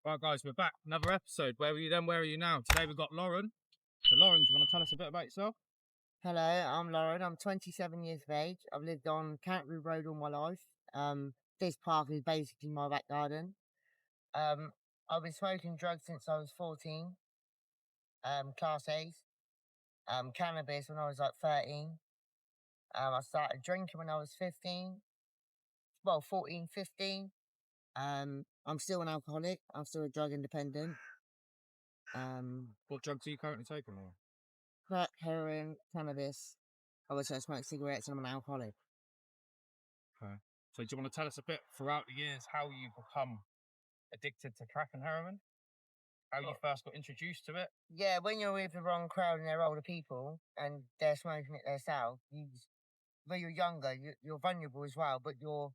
Right, guys, we're back. Another episode. Where were you then? Where are you now? Today we've got Lauren. So, Lauren, do you want to tell us a bit about yourself? Hello, I'm Lauren. I'm 27 years of age. I've lived on Canterbury Road all my life. This park is basically my back garden. I've been smoking drugs since I was 14. Class A's. Cannabis when I was like 13. I started drinking when I was 15. Well, 14, 15. I'm still an alcoholic. I'm still a drug independent. What drugs are you currently taking, Lauren? Crack, heroin, cannabis. I also smoke cigarettes and I'm an alcoholic. Okay. So, do you want to tell us a bit throughout the years how you become addicted to crack and heroin? How you first got introduced to it? Yeah, when you're with the wrong crowd and they're older people and they're smoking it themselves, when you're younger, you're vulnerable as well, but you're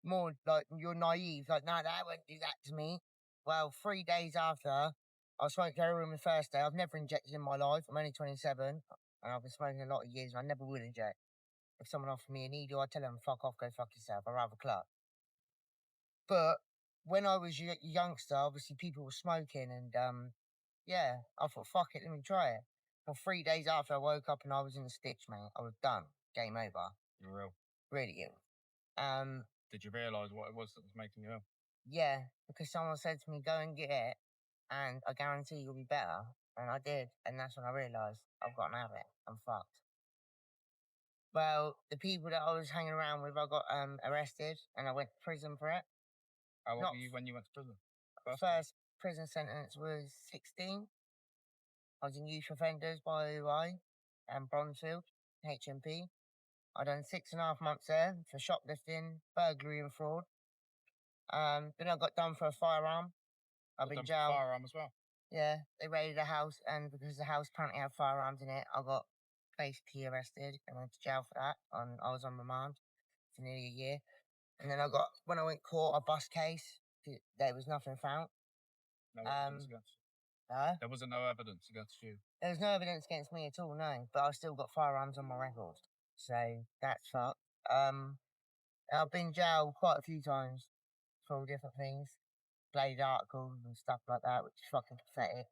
more like, you're naive. Like, no, that won't do that to me. Well, 3 days after I smoked heroin the first day, I've never injected in my life. I'm only 27 and I've been smoking a lot of years and I never will inject. If someone offered me a needle, I'd tell them, fuck off, go fuck yourself. I'd rather club. But when I was a youngster, obviously people were smoking and yeah, I thought, fuck it, let me try it. Well, 3 days after I woke up and I was in the stitch, mate. I was done. Game over. You're ill. Really ill. Did you realise what it was that was making you ill? Yeah, because someone said to me, go and get it, and I guarantee you'll be better. And I did, and that's when I realised I've got an habit. I'm fucked. Well, the people that I was hanging around with, I got arrested, and I went to prison for it. How old were you when you went to prison? First prison sentence was 16. I was in youth offenders by UI and Bronzefield, HMP. I done 6.5 months there for shoplifting, burglary and fraud. Then I got done for a firearm. I've been jailed. Firearm as well? Yeah, they raided a house and because the house apparently had firearms in it, I got basically arrested and went to jail for that. I was on remand for nearly a year. And then when I went court, a bus case, there was nothing found. No evidence against you? There wasn't no evidence against you? There was no evidence against me at all, no. But I still got firearms on my record. So that's fucked. I've been jailed quite a few times for all different things. Blade articles and stuff like that, which is fucking pathetic.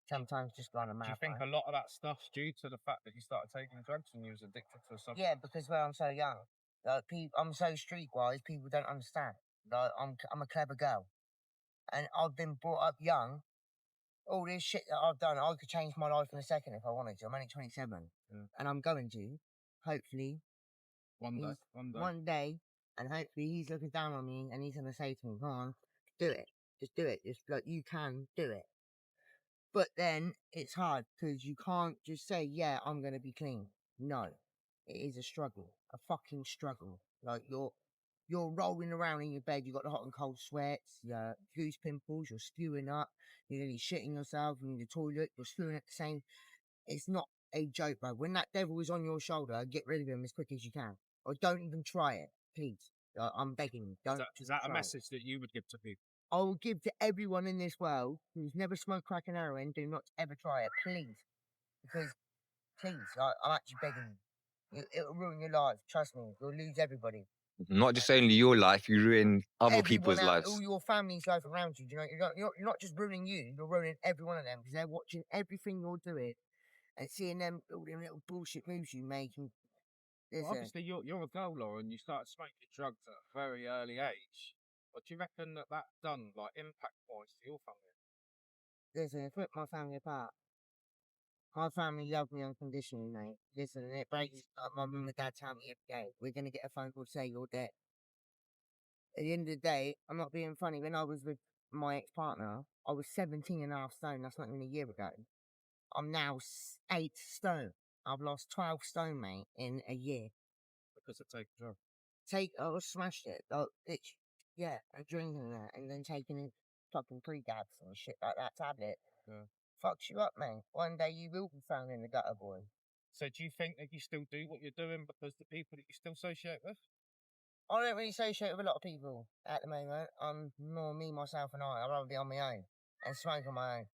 Sometimes just gone a mad. Do you think a lot of that stuff's due to the fact that you started taking drugs and you was addicted to something? Yeah, because I'm so young. Like, I'm so streetwise, people don't understand. Like, I'm a clever girl. And I've been brought up young. All this shit that I've done, I could change my life in a second if I wanted to. I'm only 27. And I'm going to, hopefully. One day. One day. And hopefully he's looking down on me and he's going to say to me, come on, do it. Just do it. Just like, you can do it. But then it's hard because you can't just say, yeah, I'm going to be clean. No, it is a struggle, a fucking struggle. Like you're rolling around in your bed, you got the hot and cold sweats, your goose pimples, you're spewing up, you're nearly shitting yourself in the toilet, you're spewing at the same. It's not a joke, bro. When that devil is on your shoulder, get rid of him as quick as you can. Or don't even try it, please. I'm begging you. Don't. Is that a message that you would give to people? I will give to everyone in this world who's never smoked crack and heroin, do not ever try it, please. Because, please, I'm actually begging you. It'll ruin your life. Trust me. You'll lose everybody. Not just only your life, you ruin other people's lives. All your family's life around you. You know, you're not just ruining you, you're ruining every one of them because they're watching everything you're doing and seeing them all them little bullshit moves you make. And well, obviously, you're a girl, Lauren. You started smoking drugs at a very early age. What do you reckon that done, like, impact-wise to your family? Listen, it ripped my family apart. My family loved me unconditionally, mate. Listen, it breaks my mum and dad tell me every day, we're going to get a phone call to say you're dead. At the end of the day, I'm not being funny. When I was with my ex-partner, I was 17.5 stone. That's not even a year ago. I'm now 8 stone. I've lost 12 stone, mate, in a year. Because of taking drugs? I smashed it. Yeah, and drinking that, and then taking in fucking pre-dabs and shit like that tablet. Yeah. Fucks you up, mate. One day you will be found in the gutter, boy. So do you think that you still do what you're doing because the people that you still associate with? I don't really associate with a lot of people at the moment. I'm more me, myself, and I'd rather be on my own and smoke on my own.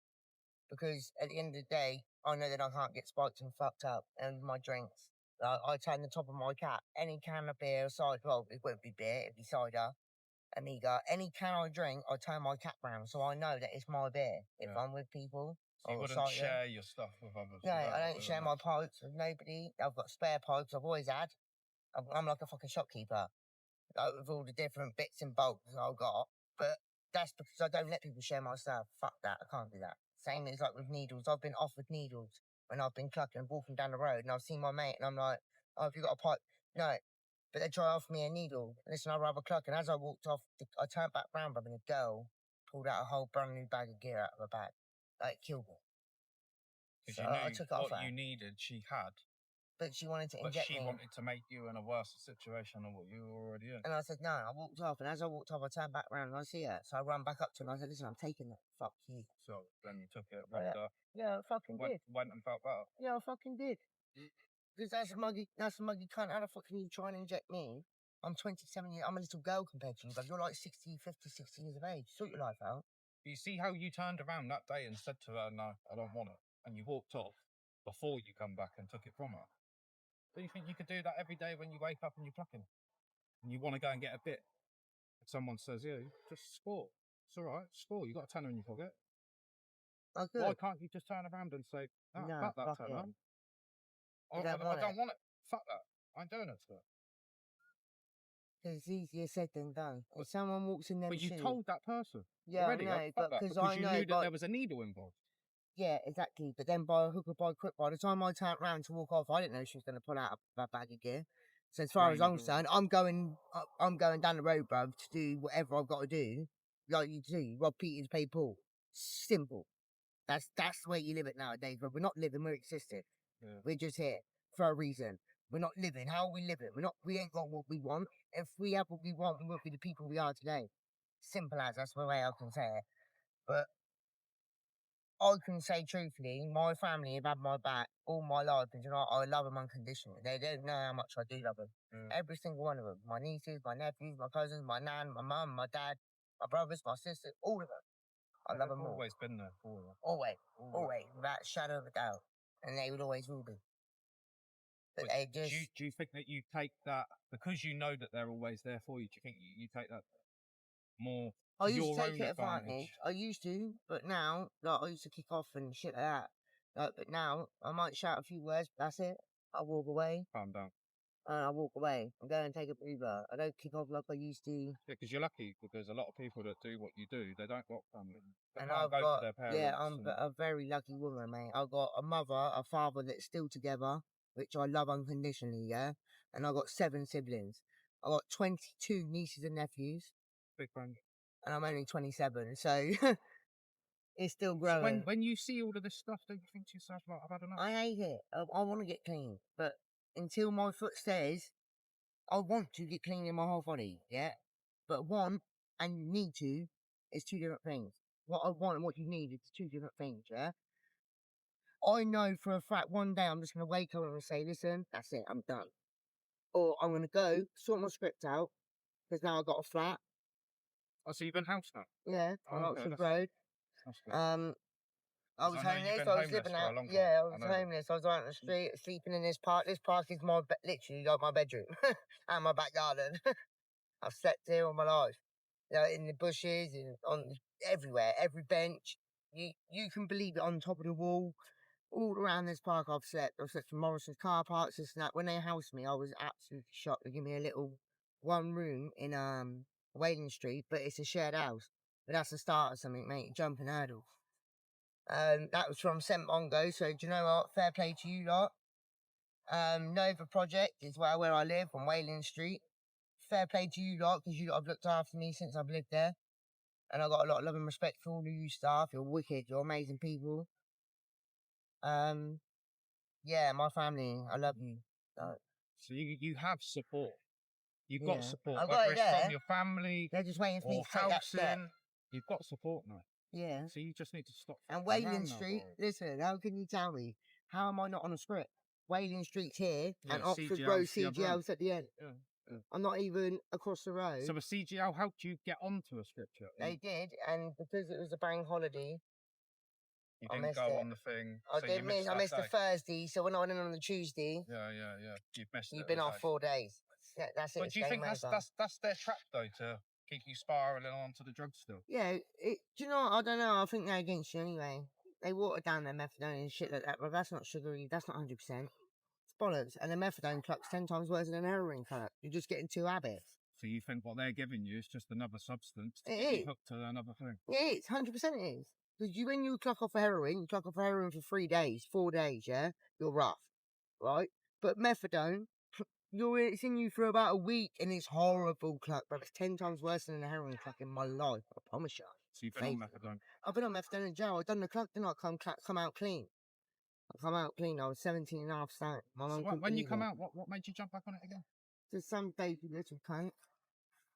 Because at the end of the day, I know that I can't get spiked and fucked up. And my drinks, I turn the top of my cap. Any can of beer or cider, well, it won't be beer, it'd be cider. And me go, any can I drink, I turn my cap round so I know that it's my beer if Yeah. I'm with people. So you or wouldn't cycling. share your stuff with others. No, You I don't do share that. my pipes with nobody. I've got spare pipes I've always had. I'm like a fucking shopkeeper, like with all the different bits and bolts I've got. But that's because I don't let people share my stuff. Fuck that, I can't do that. Same as like with needles. I've been offered needles when I've been clucking and walking down the road and I've seen my mate and I'm like, oh, have you got a pipe? No. But they try to offer me a needle. Listen, I'd rather cluck. And as I walked off, I turned back round, and a girl pulled out a whole brand new bag of gear out of her bag. Like, it killed me. Because So you knew I took it off what her. you needed, she had. But she wanted to But inject she me. wanted to make you in a worse situation than what you were already in. And I said, no, I walked off. And as I walked off, I turned back round and I see her. So I ran back up to her and I said, listen, I'm taking that. Fuck you. So then you took it, Oh, robbed her, Yeah, I fucking did. went and felt better. Yeah, I fucking did. Because that's a muggy cunt. How the fuck can you try and inject me? I'm 27 years, I'm a little girl compared to you, but you're like 60, 50, 60 years of age. Sort your life out. You see how you turned around that day and said to her, no, I don't want it. And you walked off before you come back and took it from her. Do you think you could do that every day when you wake up and you're plucking? And you want to go and get a bit? If someone says, yeah, just score. It's all right, score. You got a tenner in your pocket. Oh, good. Why can't you just turn around and say, no, fuck that tenner? I don't want it. Fuck that. I ain't doing it to her. Because it's easier said than done. If someone walks in them But you shoes... told that person. Yeah, already, I know, fuck but that, because because I you know... knew that there was a needle involved. Yeah, exactly. But then by hook or by crook, by the time I turned round to walk off, I didn't know she was going to pull out a bag of gear. So as far as I'm concerned, I'm going down the road, bruv, to do whatever I've got to do. Like you do, rob Peter to pay Paul. Simple. That's the way you live it nowadays, but we're not living, we're existing. Yeah. We're just here for a reason. We're not living. How are we living? We ain't got what we want. If we have what we want, we won't be the people we are today. Simple as, that's the way I can say it. But I can say truthfully, my family have had my back all my life, and you know, I love them unconditionally. They don't know how much I do love them. Every single one of them. My nieces, my nephews, my cousins, my nan, my mum, my dad, my brothers, my sisters, all of them. I love them all. Always been there for them. Always, without a shadow of a doubt. And they would always will be. But they just... Do you think that you take that, because you know that they're always there for you, do you think you take that more I to used your to take own it advantage? advantage. I used to, but now, like, I used to kick off and shit like that. Like, but now, I might shout a few words, but that's it. I walk away. Calm down. I walk away. I'm going to take a breather. I don't kick off like I used to. Yeah, because you're lucky, because a lot of people that do what you do, they don't got family. They And can't I've go got, to their parents. yeah, I'm a very lucky woman, mate. I've got a mother, a father that's still together, which I love unconditionally, yeah? And I've got 7 siblings. I've got 22 nieces and nephews. Big friend. And I'm only 27, so it's still growing. So when you see all of this stuff, don't you think to yourself, like, I've had enough? I hate it. I want to get clean, but until my foot says I want to get clean in my whole body, yeah? But want and need to is 2 different things. What I want and what you need is 2 different things, yeah? I know for a fact one day I'm just going to wake up and say, listen, that's it, I'm done. Or I'm going to go, sort my script out, because now I've got a flat. Oh, so you've been house now? Yeah, on Oxford Road. That's good. I was homeless, I was living out. Yeah, I was homeless. I was out on the street, sleeping in this park. This park is literally like my bedroom and my back garden. I've slept here all my life. You know, in the bushes, everywhere, every bench. You can believe it, on top of the wall. All around this park I've slept. I've slept in Morrison's car parks, this and that. When they housed me, I was absolutely shocked. They give me a little 1 room in Wayland Street, but it's a shared house. But that's the start of something, mate. Jumping hurdles. That was from St. Mongo, so do you know what? Fair play to you lot. Nova Project is where I live, on Wayland Street. Fair play to you lot, because you lot have looked after me since I've lived there. And I've got a lot of love and respect for all of you staff. You're wicked, you're amazing people. Yeah, my family, I love you. So you have support. You've Yeah. got support, I've got whether it it's there. from your family They're just waiting for me or to take that step. housing. You've got support now. Yeah. So you just need to stop. And fucking Wayland around now, Street, boy. listen, how can you tell me? How am I not on a script? Wayland Street's here, Yeah, and Oxford CGL's Road the other end. CGL's at the end. Yeah. I'm not even across the road. So a CGL helped you get onto a script yet? They did, and because it was a bank holiday, You I didn't missed go it. on the thing. I so did you miss. I that missed the day. Thursday, so when I went in on the Tuesday, Yeah. You've missed it. you've been off 4 days. Yeah, that's it. But do you think that's their trap though, to keep you spiraling onto the drugs still. Yeah, do you know what? I don't know. I think they're against you anyway. They water down their methadone and shit like that, but that's not sugary. That's not 100%. It's bollocks. And the methadone cluck's 10 times worse than an heroin cluck. You're just getting two habits. So you think what they're giving you is just another substance to It get you is. hooked to another thing? It is, 100% it is. Because when you clock off a heroin, you clock off a heroin for 3 days, 4 days, yeah? You're rough, right? But methadone, it's in you for about a week and it's horrible cluck, but it's 10 times worse than a heroin cluck in my life, I promise you. So you've been on methadone? I've been on methadone in jail. I've done the cluck, didn't I? Come out clean. I come out clean. I was 17 and a half stone. So when you come out, what made you jump back on it again? Just some baby little cunt.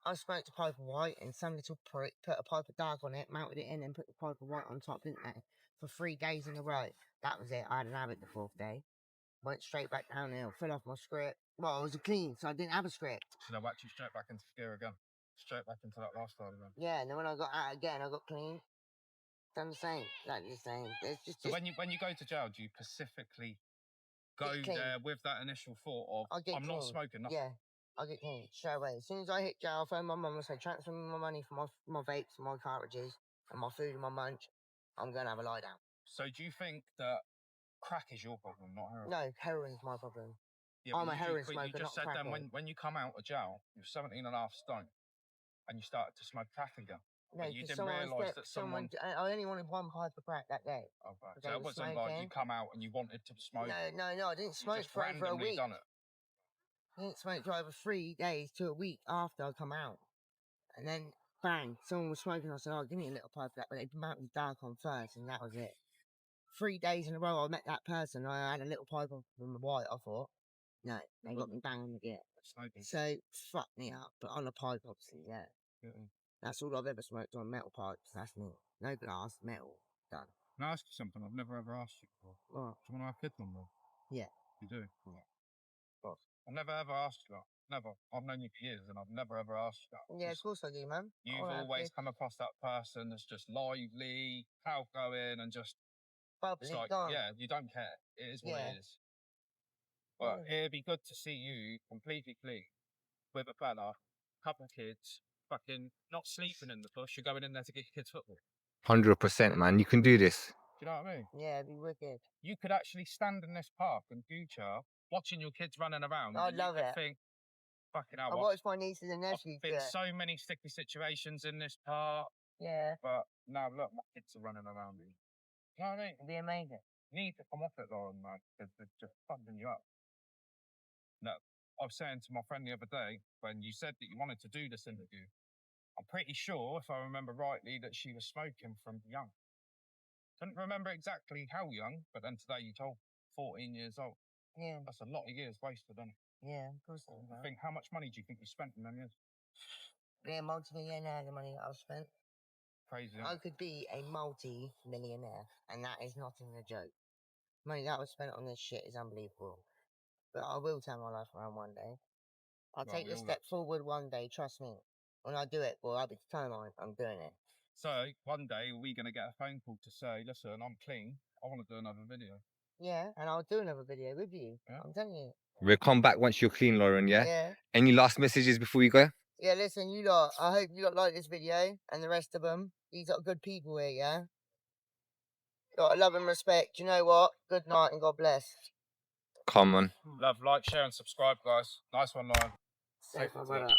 I smoked a pipe of white and some little prick put a pipe of dark on it, mounted it in and put the pipe of white on top, didn't they? For 3 days in a row. That was it. I had an habit the 4th day. Went straight back downhill, fell off my script. Well, I was clean, so I didn't have a script. So they whacked you straight back into gear again? Straight back into that lifestyle again? Yeah, and then when I got out again, I got clean. Done the same. Like the same. It's just, so when you go to jail, do you specifically go there with that initial thought of, I'm not smoking nothing? Yeah, I get clean straight away. As soon as I hit jail, I phone my mum and say, transfer me my money for my vapes and my cartridges and my food and my munch. I'm going to have a lie down. So do you think that crack is your problem, not heroin? No, heroin's my problem. Yeah, I'm a heroin smoker, you just said not then when you come out of jail, you're 17 and a half stone and you started to smoke crack again. No, but you didn't realise that someone... I only wanted one pipe of crack that day. Oh, right. So it wasn't like you come out and you wanted to smoke? No, I didn't smoke for over a week. Done it. I didn't smoke for over 3 days to a week after I come out. And then, bang, someone was smoking. I said, oh, give me a little pipe of that. But they mounted the dark on first, and that was it. 3 days in a row, I met that person. I had a little pipe of from the white, I thought. No, they got me banging again. So, fucked me up. But on a pipe, obviously, yeah. That's all I've ever smoked on, metal pipes. That's me. No glass, metal. Done. Can I ask you something I've never ever asked you before? What? Do you want to have kids on there? Yeah. You do? Yeah. What? I've never ever asked you that. Never. I've known you for years and I've never ever asked you that. Yeah, of course I do, man. You've always come across that person that's just lively, outgoing, and just bubbly, like, yeah, you don't care. It is what it is. But it'd be good to see you completely clean with a fella, couple of kids, fucking not sleeping in the bush. You're going in there to get your kids football. 100%, man. You can do this. Do you know what I mean? Yeah, it'd be wicked. You could actually stand in this park in future, watching your kids running around. I'd love it. Think, fucking hell. I watched my nieces and nephews. I've been so many sticky situations in this park. Yeah. But now look, my kids are running around me. You know what I mean? It'd be amazing. You need to come off it, Lauren, man, because they're just funding you up. No, I was saying to my friend the other day, when you said that you wanted to do this interview, I'm pretty sure, if I remember rightly, that she was smoking from young. Couldn't remember exactly how young, but then today you told 14 years old. Yeah. That's a lot of years wasted, isn't it? Yeah, of course. I think, how much money do you think you spent in them years? Be a multi-millionaire, the money I've spent. Crazy. I could be a multi-millionaire, and that is not even a joke. Money that was spent on this shit is unbelievable. But I will turn my life around one day. I'll take a step forward one day, trust me. When I do it, boy, I'll be determined. I'm doing it. So, one day, are we going to get a phone call to say, listen, I'm clean. I want to do another video. Yeah, and I'll do another video with you. Yeah? I'm telling you. We'll come back once you're clean, Lauren, yeah? Yeah. Any last messages before you go? Yeah, listen, you lot, I hope you lot like this video and the rest of them. These are good people here, yeah? Got love and respect. You know what? Good night and God bless. Come on. Love, like, share and subscribe, guys. Nice one, Lauren. Safe, my brother.